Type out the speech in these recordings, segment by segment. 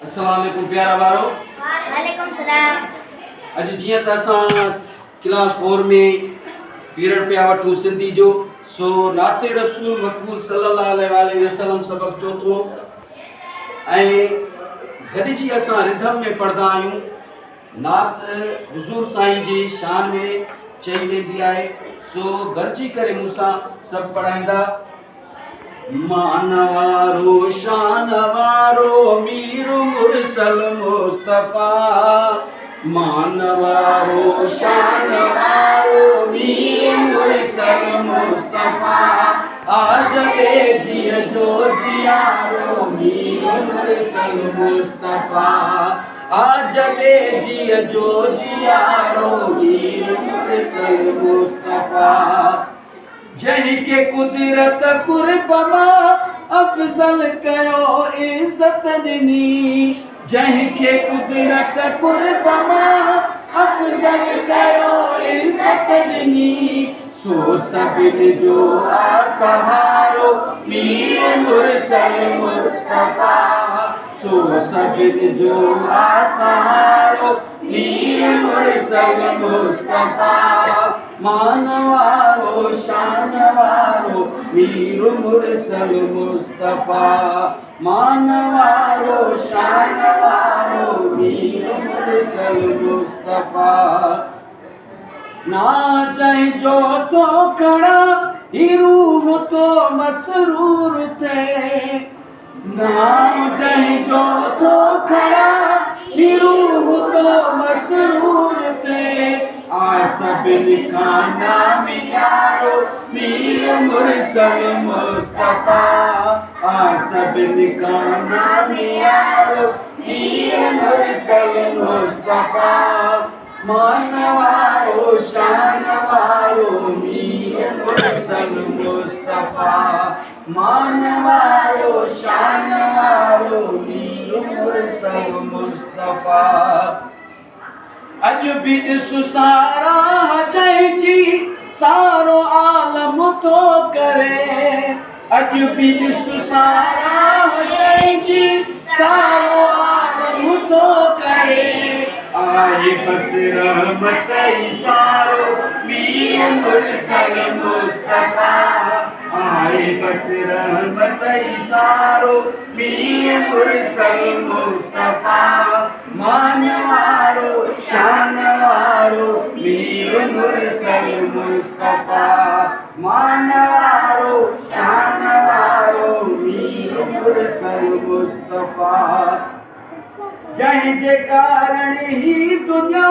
अस्सलाम वालेकुम प्यारा बारो। वालेकुम सलाम। अज जियां त असां क्लास 4 में पीरियड पिया वठूं सिंधी जो, सो नाते रसूल मक़बूल सल्लल्लाहु अलैहि वसल्लम सबक चौथो ऐं गॾिजी असां रिधम में पढ़ंदा आहियूं। नात हुज़ूर साईं जी शान में चई वेंदी आहे, सो गॾिजी करे मूंसां सभु पढ़ाईंदा। मान वारो शान वारो मीर मुरसल मुस्तफ़ा, मान वारो शान वारो मीर मुरसल मुस्तफ़ा, आज दे जिय जो जियारो मीर मुरसल मुस्तफ़ा, आज दे जिय जो जियारो मीर मुरसल मुस्तफ़ा, जंहिंखे कुदरत कुर्बमा अफ़ज़ल कयो इज़त ॾिनी, जंहिंखे कुदरत कुर्बमा अफ़ज़ल कयो इज़त ॾिनी, सो सभिनि जो सहारो मीर मुरसल मुस्तफ़ा, सो सभिनि जो सहारो मीर मुरसल मुस्तफ़ा, मान वारो शान वारो मीर मुरसल मुस्तफ़ा, मान वारो शान वारो मीर मुरसल मुस्तफ़ा, ना जंहिंजो तो खड़ा ही रूह तो मसरूर थे, ना जंहिंजो तो खड़ा ही रूह तो मसरूर थे, सभिनि खां नाम यारो मीर मुरसल मुस्तफ़ा, सभिनि खां नाम यारो मीर मुरसल मुस्तफ़ा, मान वारो शान वारो मीर मुरसल मुस्तफ़ा, मान वारो शान वारो मीर मुरसल मुस्तफ़ा, अज भी ॾिस सारा चइजी सारो आलम तो करे, अज भी ॾिस सारा चइजी सारो आलम तो करे, आए बस रहमत सारो मीर मुरसल मुस्तफ़ा, आए बस रहमत सारो मीर मुरसल मुस्तफ़ा, मान वारो शान वारो मीर मुरसल मुस्तफ़ा, मान वारो शान वारो मीर मुरसल मुस्तफ़ा, जंहिंजे कारण ही दुनिया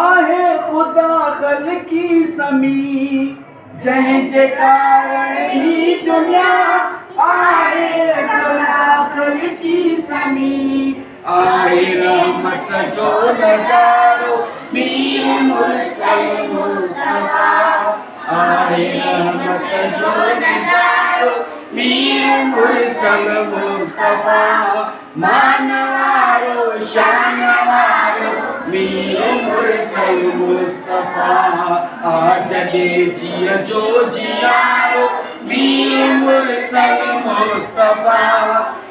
आहे ख़ुदा ख़ल्क़ी समी, जंहिंजे कारण ही दुनिया आहे ख़ुदा ख़ल्क़ी समी, आहे रहमत जो नज़ारो मीर मुरसल मुस्तफ़ा, आहे रहमत जो नज़ारो मीर मुरसल मुस्तफ़ा, मान वारो शान वारो मीर मुरसल मुस्तफ़ा, आज दे जिय जो जियारो मीर मुरसल मुस्तफ़ा,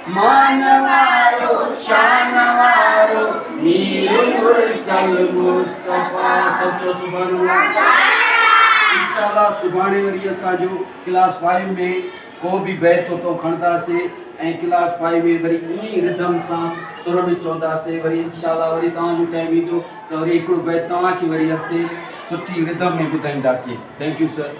मान वारो शान वारो मीर मुरसल मुस्तफ़ा। सचो सुभान अल्लाह। इंशाअल्लाह सुभाणे वरी असां जो क्लास 5 में को भी बैत तो खणंदासीं ऐं क्लास 5 में वरी ईअं ई रिधम सां सुर में चवंदासीं। वरी इंशाअल्लाह वरी तव्हांजो टाइम ईंदो त वरी हिकिड़ो बैत तव्हांखे वरी हफ़्ते सुठी रिधम में ॿुधाईंदासीं। Thank U sir.